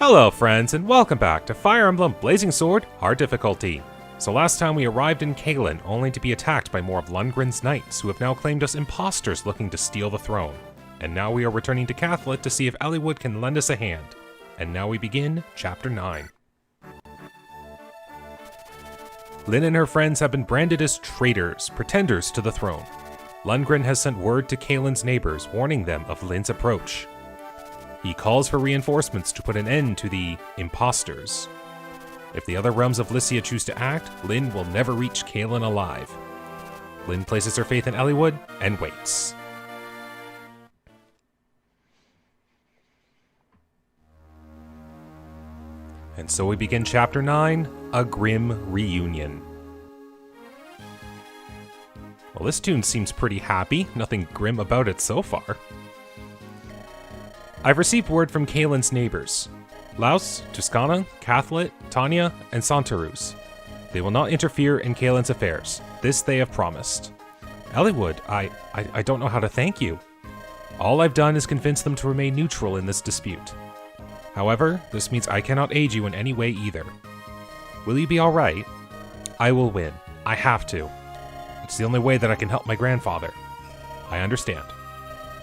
Hello friends, and welcome back to Fire Emblem Blazing Sword Hard Difficulty. So last time we arrived in Caelin, only to be attacked by more of Lundgren's knights, who have now claimed us imposters looking to steal the throne. And now we are returning to Caelin to see if Eliwood can lend us a hand. And now we begin Chapter 9. Lyn and her friends have been branded as traitors, pretenders to the throne. Lundgren has sent word to Caelin's neighbors, warning them of Lyn's approach. He calls for reinforcements to put an end to the imposters. If the other realms of Lycia choose to act, Lyn will never reach Caelin alive. Lyn places her faith in Eliwood and waits. And so we begin Chapter 9, A Grim Reunion. Well, this tune seems pretty happy, nothing grim about it so far. I've received word from Caelin's neighbors, Laus, Tuscana, Cathlet, Tanya, and Santarus. They will not interfere in Caelin's affairs. This they have promised. Eliwood, I don't know how to thank you. All I've done is convince them to remain neutral in this dispute. However, this means I cannot aid you in any way either. Will you be alright? I will win. I have to. It's the only way that I can help my grandfather. I understand.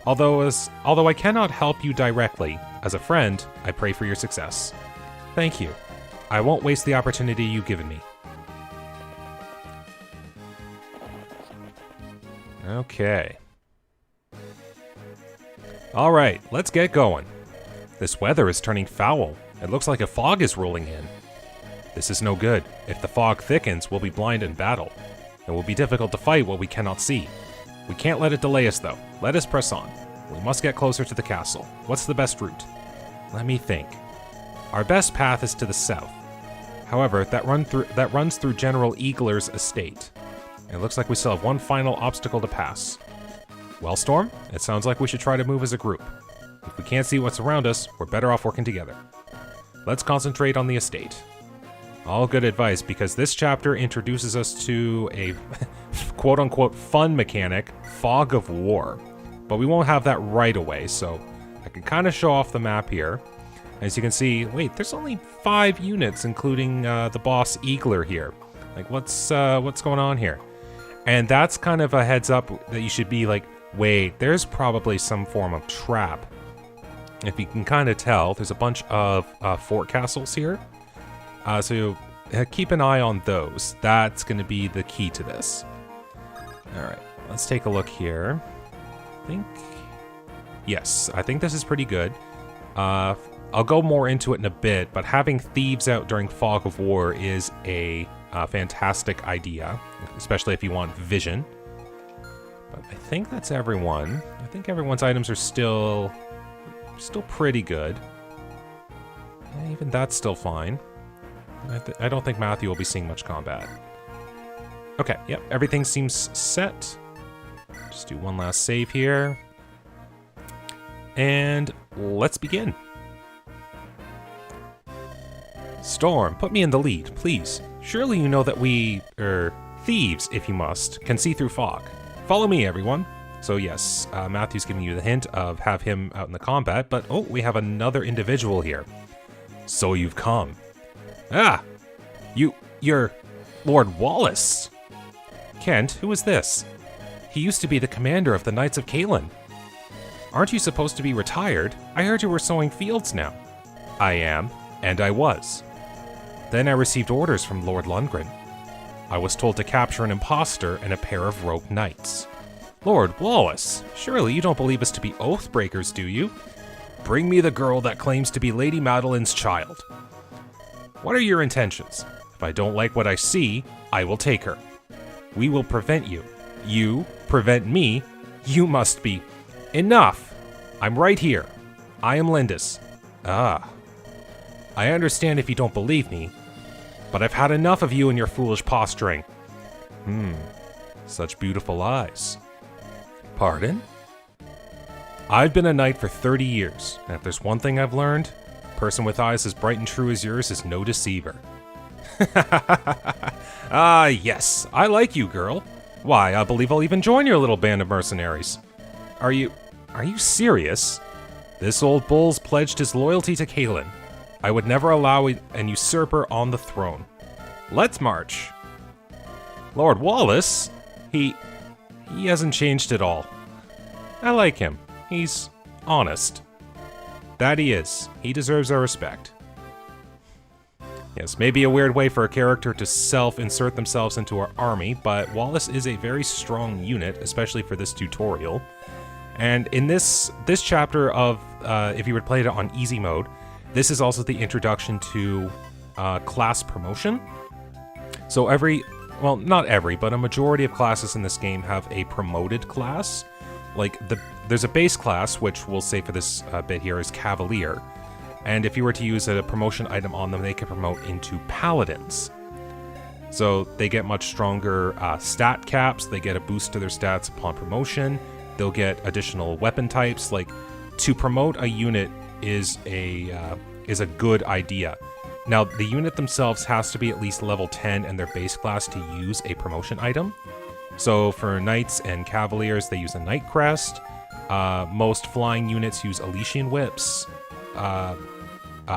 Although I cannot help you directly, as a friend, I pray for your success. Thank you. I won't waste the opportunity you've given me. Okay. Alright, let's get going. This weather is turning foul. It looks like a fog is rolling in. This is no good. If the fog thickens, we'll be blind in battle. It will be difficult to fight what we cannot see. We can't let it delay us, though. Let us press on. We must get closer to the castle. What's the best route? Let me think. Our best path is to the south. However, that runs through General Eagler's estate. It looks like we still have one final obstacle to pass. Well, Storm, it sounds like we should try to move as a group. If we can't see what's around us, we're better off working together. Let's concentrate on the estate. All good advice, because this chapter introduces us to a quote-unquote fun mechanic, Fog of War. But we won't have that right away, so I can kind of show off the map here. As you can see, wait, there's only 5 units, including the boss Eagler here. Like, what's going on here? And that's kind of a heads up that you should be like, wait, there's probably some form of trap. If you can kind of tell, there's a bunch of fort castles here. So keep an eye on those. That's going to be the key to this. Alright, let's take a look here. Yes, I think this is pretty good. I'll go more into it in a bit, but having thieves out during Fog of War is a fantastic idea, especially if you want vision. But I think that's everyone. I think everyone's items are still pretty good. Yeah, even that's still fine. I don't think Matthew will be seeing much combat. Okay, yep, everything seems set. Just do one last save here. And let's begin. Storm, put me in the lead, please. Surely you know that we, thieves, if you must, can see through fog. Follow me, everyone. So yes, Matthew's giving you the hint of have him out in the combat, but oh, we have another individual here. So you've come. Ah! You're Lord Wallace! Kent, who is this? He used to be the commander of the Knights of Caelin. Aren't you supposed to be retired? I heard you were sowing fields now. I am, and I was. Then I received orders from Lord Lundgren. I was told to capture an impostor and a pair of rogue knights. Lord Wallace, surely you don't believe us to be oath breakers, do you? Bring me the girl that claims to be Lady Madeline's child. What are your intentions? If I don't like what I see, I will take her. We will prevent you. You prevent me. You must be. Enough! I'm right here. I am Lindis. Ah. I understand if you don't believe me, but I've had enough of you and your foolish posturing. Such beautiful eyes. Pardon? I've been a knight for 30 years, and if there's one thing I've learned, a person with eyes as bright and true as yours is no deceiver. Ah, yes, I like you, girl. Why, I believe I'll even join your little band of mercenaries. Are you serious? This old bull's pledged his loyalty to Caelin. I would never allow an usurper on the throne. Let's march. Lord Wallace, he hasn't changed at all. I like him. He's honest. That he is. He deserves our respect. Yes, maybe a weird way for a character to self-insert themselves into our army, but Wallace is a very strong unit, especially for this tutorial. And in this chapter of, if you would play it on easy mode, this is also the introduction to class promotion. So well, not every, but a majority of classes in this game have a promoted class. Like, there's a base class, which we'll say for this bit here is Cavalier. And if you were to use a promotion item on them, they can promote into Paladins. So they get much stronger stat caps, they get a boost to their stats upon promotion, they'll get additional weapon types. Like, to promote a unit is a good idea. Now, the unit themselves has to be at least level 10 in their base class to use a promotion item. So for Knights and Cavaliers, they use a Knight Crest. Most flying units use Elysian Whips.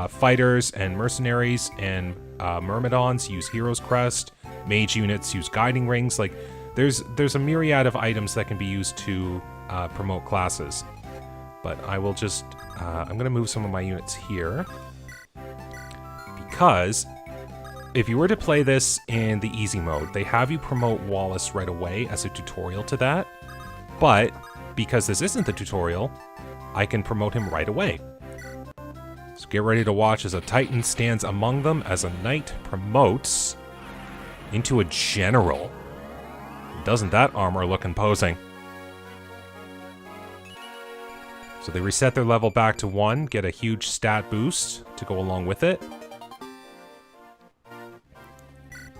Fighters and Mercenaries and Myrmidons use Hero's Crest. Mage units use Guiding Rings. Like, there's a myriad of items that can be used to promote classes. But I will just... I'm going to move some of my units here. Because if you were to play this in the easy mode, they have you promote Wallace right away as a tutorial to that. But because this isn't the tutorial, I can promote him right away. So get ready to watch as a Titan stands among them as a Knight promotes into a General. Doesn't that armor look imposing? So they reset their level back to 1, get a huge stat boost to go along with it.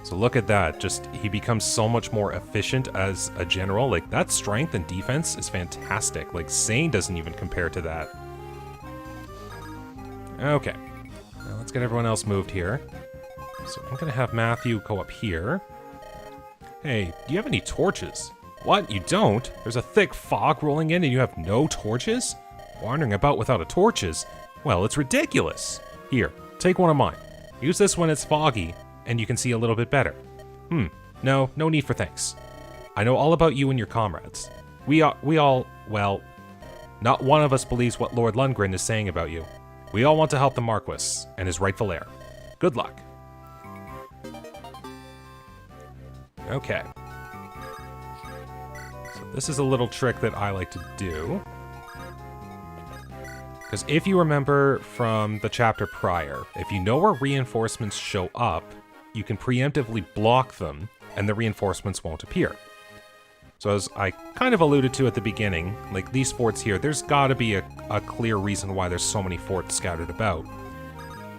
So look at that, just he becomes so much more efficient as a general. Like, that strength and defense is fantastic. Like, Zane doesn't even compare to that. Okay, now let's get everyone else moved here. So I'm gonna have Matthew go up here. Hey, do you have any torches? What, you don't? There's a thick fog rolling in and you have no torches? Wandering about without a torches? Well, it's ridiculous. Here, take one of mine. Use this when it's foggy, and you can see a little bit better. No need for thanks. I know all about you and your comrades. We all, well, not one of us believes what Lord Lundgren is saying about you. We all want to help the Marquis and his rightful heir. Good luck. Okay. So this is a little trick that I like to do. Because if you remember from the chapter prior, if you know where reinforcements show up, you can preemptively block them, and the reinforcements won't appear. So as I kind of alluded to at the beginning, like these forts here, there's gotta be a clear reason why there's so many forts scattered about.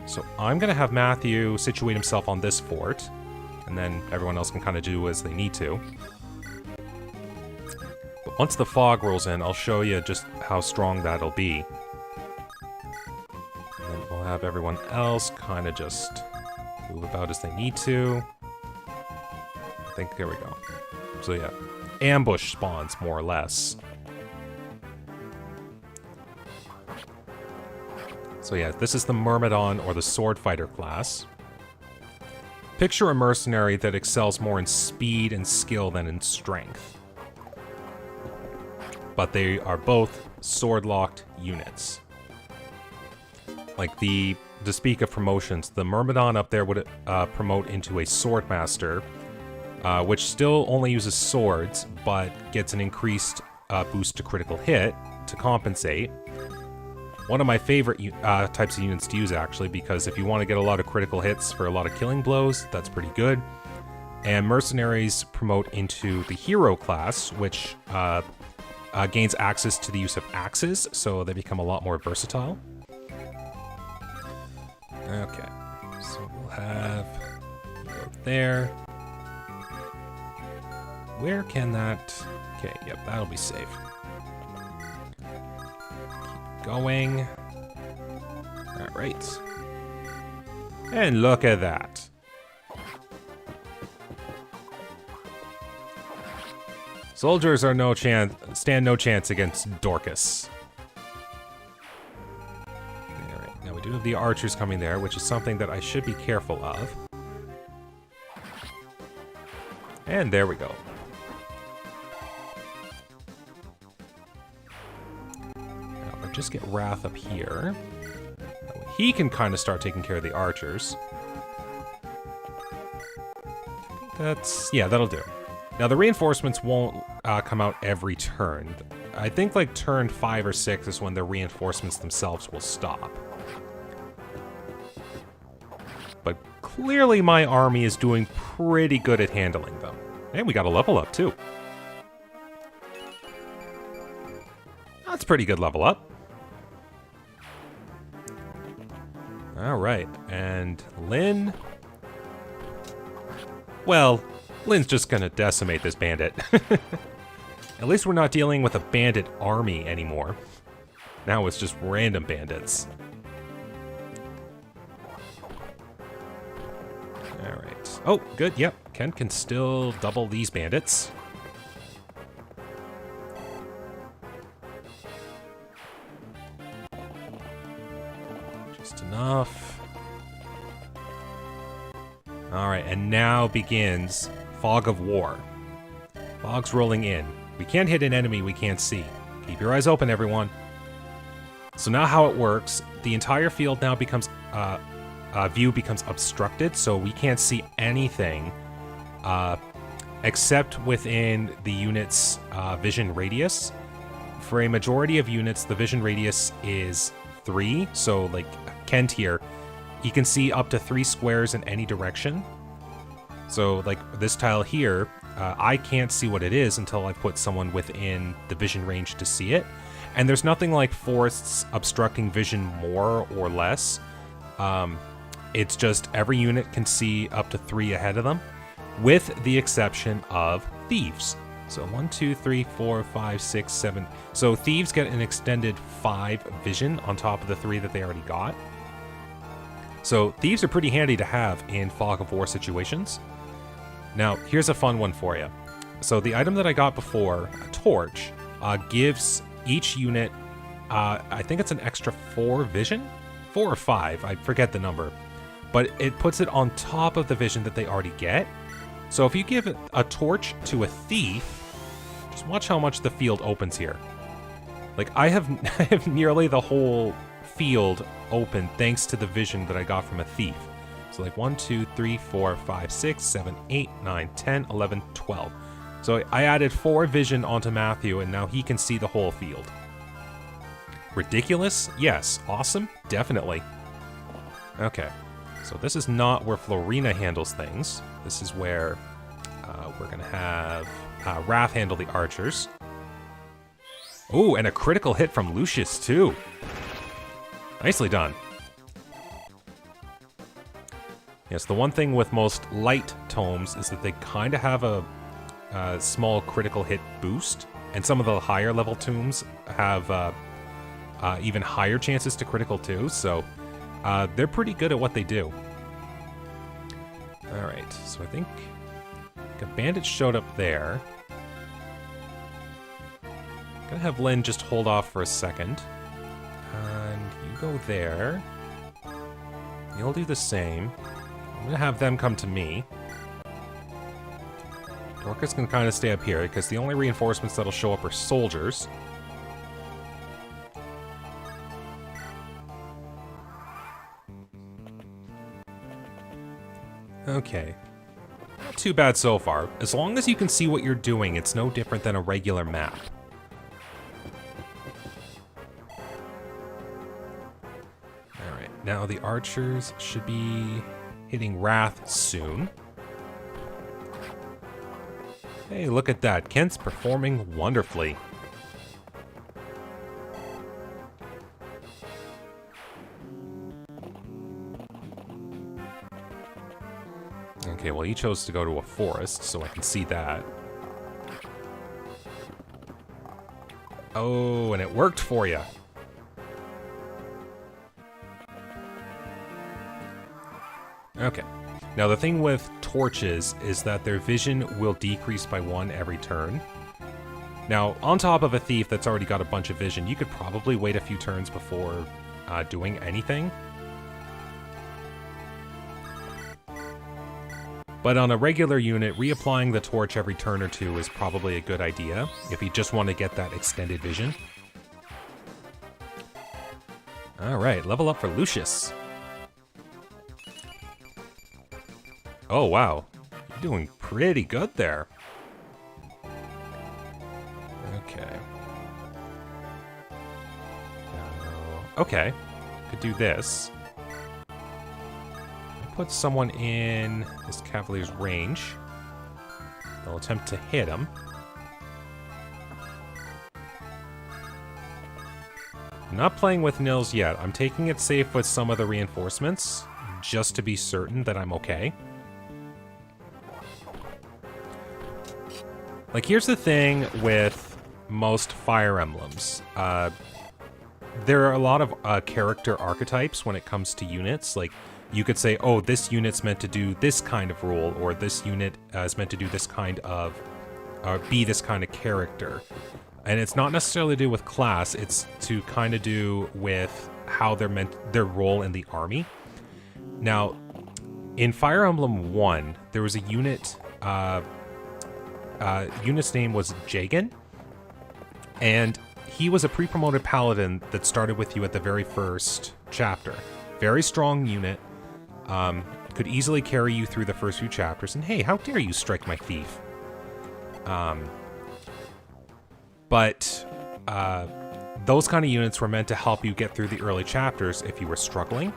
So I'm gonna have Matthew situate himself on this fort, and then everyone else can kind of do as they need to. But once the fog rolls in, I'll show you just how strong that'll be. And then we'll have everyone else kind of just move about as they need to. I think, there we go. So yeah, ambush spawns, more or less. So yeah, this is the Myrmidon, or the Sword Fighter class. Picture a mercenary that excels more in speed and skill than in strength. But they are both sword-locked units. Like to speak of promotions, the Myrmidon up there would promote into a Swordmaster, which still only uses swords, but gets an increased boost to critical hit to compensate. One of my favorite types of units to use, actually, because if you want to get a lot of critical hits for a lot of killing blows, that's pretty good. And Mercenaries promote into the Hero class, which gains access to the use of axes, so they become a lot more versatile. Okay, so we'll have go there. Where can that... Okay, yep, that'll be safe. Keep going. Alright. And look at that. Soldiers are stand no chance against Dorcas. Alright, now we do do have the archers coming there, which is something that I should be careful of. And there we go. Now, I'll just get Wrath up here. He can kind of start taking care of the archers. Yeah, that'll do. Now, the reinforcements won't come out every turn. I think like turn 5 or 6 is when the reinforcements themselves will stop. But clearly my army is doing pretty good at handling them. And we got a level up too. That's a pretty good level up. Alright, and Lynn... Well, Lynn's just gonna decimate this bandit. At least we're not dealing with a bandit army anymore. Now it's just random bandits. Alright. Oh, good, yep. Ken can still double these bandits. Just enough. Alright, and now begins Fog of War. Fog's rolling in. We can't hit an enemy we can't see. Keep your eyes open, everyone. So now how it works, the entire field now becomes, view becomes obstructed, so we can't see anything, except within the unit's vision radius. For a majority of units, the vision radius is 3, so like Kent here, he can see up to 3 squares in any direction. So like this tile here, I can't see what it is until I put someone within the vision range to see it. And there's nothing like forests obstructing vision more or less. It's just every unit can see up to 3 ahead of them, with the exception of thieves. So 1, 2, 3, 4, 5, 6, 7. So thieves get an extended 5 vision on top of the 3 that they already got. So thieves are pretty handy to have in Fog of War situations. Now, here's a fun one for you. So the item that I got before, a torch, gives each unit, I think it's an extra 4 vision? 4 or 5, I forget the number. But it puts it on top of the vision that they already get. So if you give a torch to a thief, just watch how much the field opens here. Like, I have nearly the whole field open thanks to the vision that I got from a thief. So like 1, 2, 3, 4, 5, 6, 7, 8, 9, 10, 11, 12. So I added 4 vision onto Matthew, and now he can see the whole field. Ridiculous? Yes. Awesome? Definitely. Okay. So this is not where Florina handles things. This is where we're going to have Wrath handle the archers. Oh, and a critical hit from Lucius, too. Nicely done. Yes, the one thing with most light tomes is that they kind of have a small critical hit boost, and some of the higher level tomes have even higher chances to critical too, so they're pretty good at what they do. Alright, so I think a bandit showed up there. Gonna have Lynn just hold off for a second. And you go there. You'll do the same. I'm gonna have them come to me. Dorcas can kind of stay up here, because the only reinforcements that'll show up are soldiers. Okay. Not too bad so far. As long as you can see what you're doing, it's no different than a regular map. Alright, now the archers should be hitting Wrath soon. Hey, look at that. Kent's performing wonderfully. Okay, well, he chose to go to a forest, so I can see that. Oh, and it worked for you. Okay. Now, the thing with torches is that their vision will decrease by 1 every turn. Now, on top of a thief that's already got a bunch of vision, you could probably wait a few turns before doing anything. But on a regular unit, reapplying the torch every turn or two is probably a good idea if you just want to get that extended vision. Alright, level up for Lucius. Oh, wow. You're doing pretty good there. Okay. Okay. Could do this. Put someone in this cavalier's range. They'll attempt to hit him. I'm not playing with nils yet. I'm taking it safe with some of the reinforcements, just to be certain that I'm okay. Like, here's the thing with most Fire Emblems. There are a lot of character archetypes when it comes to units. Like, you could say, oh, this unit's meant to do this kind of rule, or this unit is meant to do this kind of, be this kind of character. And it's not necessarily to do with class, it's to kind of do with how they're meant, their role in the army. Now, in Fire Emblem 1, there was a unit, unit's name was Jagan, and he was a pre-promoted paladin that started with you at the very first chapter. Very strong unit, could easily carry you through the first few chapters, and hey, how dare you strike my thief? But those kind of units were meant to help you get through the early chapters if you were struggling.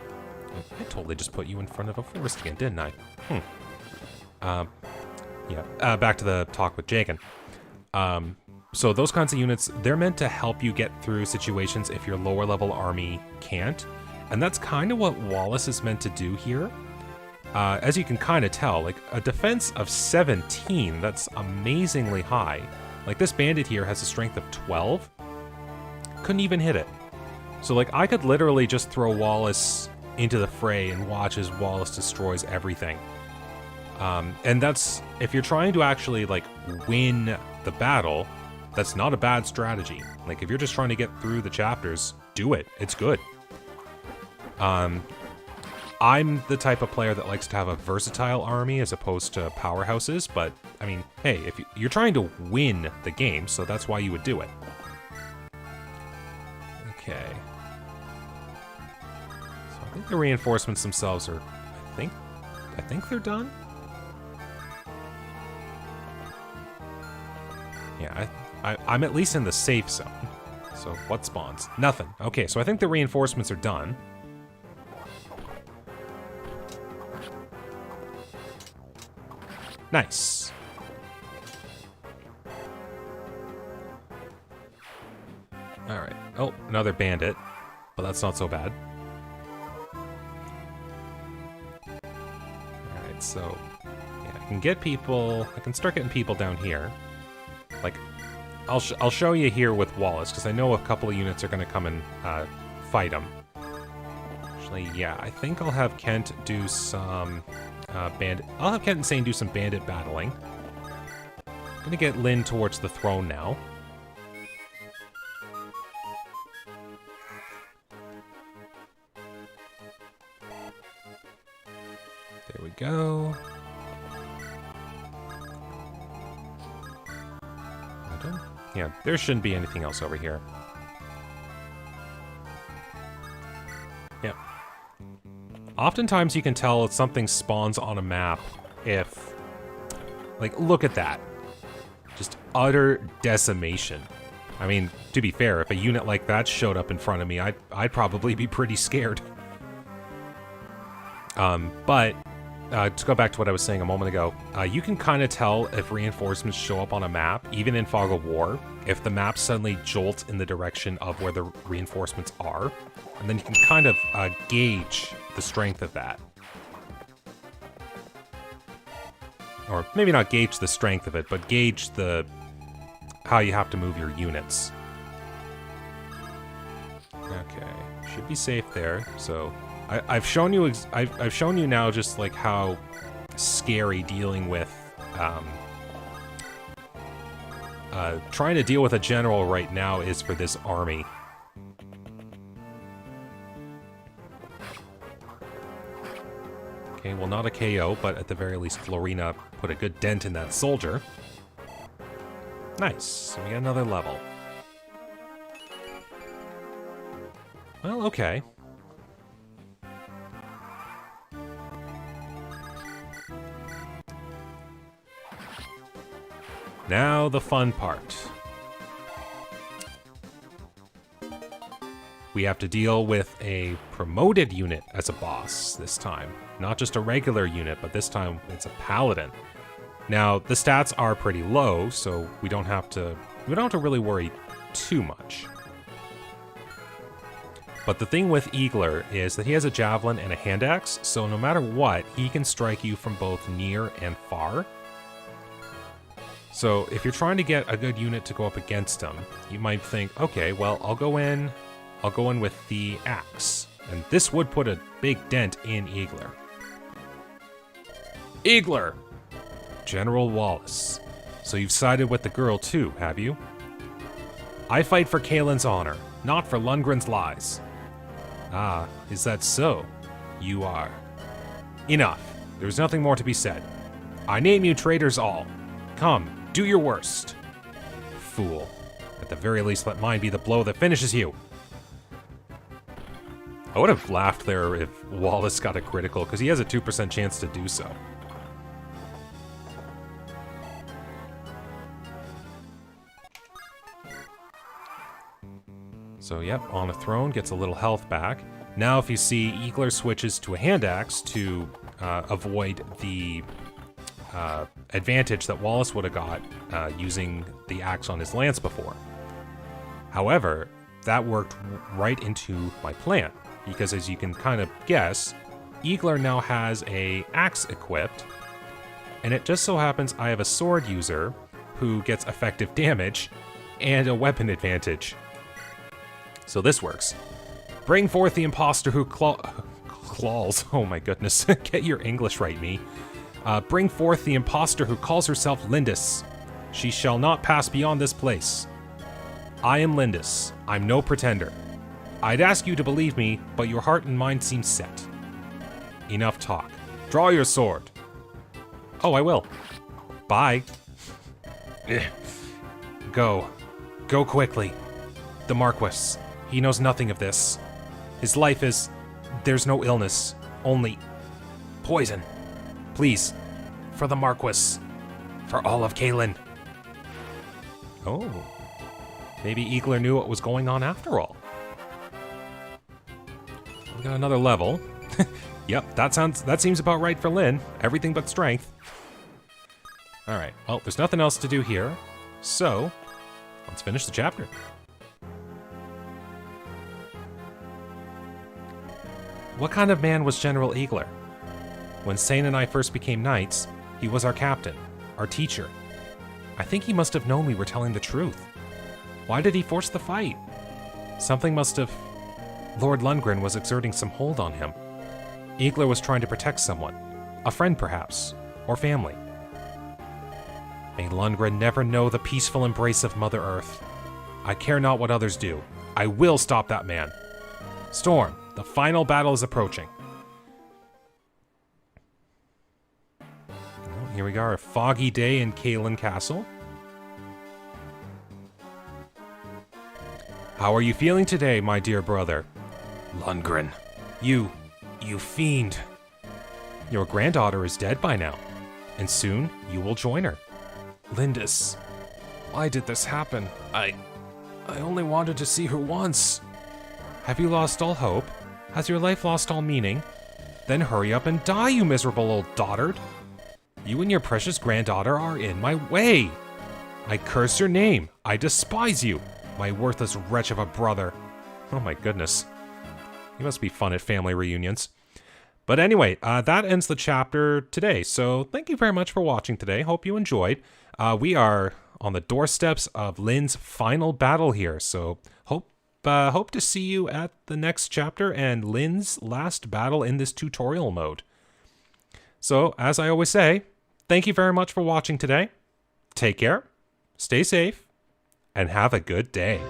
I totally just put you in front of a forest again, didn't I? Yeah, back to the talk with Jagan. So those kinds of units, they're meant to help you get through situations if your lower level army can't. And that's kind of what Wallace is meant to do here. As you can kind of tell, like a defense of 17, that's amazingly high. Like this bandit here has a strength of 12. Couldn't even hit it. So like I could literally just throw Wallace into the fray and watch as Wallace destroys everything. And that's, if you're trying to actually like win the battle, that's not a bad strategy. Like if you're just trying to get through the chapters, do it. It's good. I'm the type of player that likes to have a versatile army as opposed to powerhouses, but I mean, hey, if you're trying to win the game, so that's why you would do it. Okay. So I think the reinforcements themselves are, I think they're done. Yeah, I'm at least in the safe zone. So what spawns? Nothing. Okay, so I think the reinforcements are done. Nice. Alright. Oh, another bandit. But that's not so bad. Alright, so... yeah, I can get people... I can start getting people down here. Like, I'll show you here with Wallace, because I know a couple of units are going to come and fight him. Actually, yeah, I think I'll have Kent do some... bandit. I'll have Kent and Sane do some bandit battling. I'm gonna get Lynn towards the throne now. There we go. Yeah, there shouldn't be anything else over here. Yeah. Oftentimes you can tell if something spawns on a map if... like, look at that. Just utter decimation. I mean, to be fair, if a unit like that showed up in front of me, I'd probably be pretty scared. But, to go back to what I was saying a moment ago, you can kind of tell if reinforcements show up on a map, even in Fog of War, if the map suddenly jolts in the direction of where the reinforcements are. And then you can kind of gauge the strength of that. Or maybe not gauge the strength of it, but gauge the how you have to move your units. Okay, should be safe there. So I've shown you I've shown you now just like how scary dealing with trying to deal with a general right now is for this army. Okay, well, not a KO, but at the very least, Florina put a good dent in that soldier. Nice. So we got another level. Well, okay. Now the fun part. We have to deal with a promoted unit as a boss this time. Not just a regular unit, but this time it's a paladin. Now, the stats are pretty low, so we don't have to really worry too much. But the thing with Eagler is that he has a javelin and a hand axe, so no matter what, he can strike you from both near and far. So if you're trying to get a good unit to go up against him, you might think, okay, well, I'll go in with the axe. And this would put a big dent in Eagler. Eagler! General Wallace. So you've sided with the girl too, have you? I fight for Caelin's honor, not for Lundgren's lies. Ah, is that so? You are. Enough. There's nothing more to be said. I name you traitors all. Come, do your worst. Fool. At the very least, let mine be the blow that finishes you. I would have laughed there if Wallace got a critical, because he has a 2% chance to do so. So, yep, on a throne, gets a little health back. Now, if you see, Eagler switches to a hand axe to avoid the advantage that Wallace would have got using the axe on his lance before. However, that worked right into my plan, because as you can kind of guess, Eagler now has a axe equipped, and it just so happens I have a sword user who gets effective damage and a weapon advantage. So this works. Bring forth the imposter who claws. Oh my goodness, get your English right, me. Bring forth the imposter who calls herself Lindis. She shall not pass beyond this place. I am Lindis. I'm no pretender. I'd ask you to believe me, but your heart and mind seem set. Enough talk. Draw your sword. Oh, I will. Bye. Go. Go quickly. The Marquis. He knows nothing of this. His life is... There's no illness. Only... poison. Please. For the Marquis. For all of Caelin. Oh. Maybe Eagler knew what was going on after all. We got another level. Yep, that seems about right for Lynn. Everything but strength. Alright, well, there's nothing else to do here. So, let's finish the chapter. What kind of man was General Eagler? When Sane and I first became knights, he was our captain, our teacher. I think he must have known we were telling the truth. Why did he force the fight? Something must have... Lord Lundgren was exerting some hold on him. Eagler was trying to protect someone. A friend, perhaps. Or family. May Lundgren never know the peaceful embrace of Mother Earth. I care not what others do. I will stop that man. Storm, the final battle is approaching. Well, here we are, a foggy day in Caelin Castle. How are you feeling today, my dear brother? Lundgren. You fiend. Your granddaughter is dead by now, and soon you will join her. Lindis, why did this happen? I only wanted to see her once. Have you lost all hope? Has your life lost all meaning? Then hurry up and die, you miserable old dotard. You and your precious granddaughter are in my way. I curse your name. I despise you, my worthless wretch of a brother. Oh my goodness. You must be fun at family reunions. But anyway, that ends the chapter today. So thank you very much for watching today. Hope you enjoyed. We are on the doorsteps of Lynn's final battle here. So hope to see you at the next chapter and Lynn's last battle in this tutorial mode. So, as I always say, thank you very much for watching today. Take care, stay safe, and have a good day.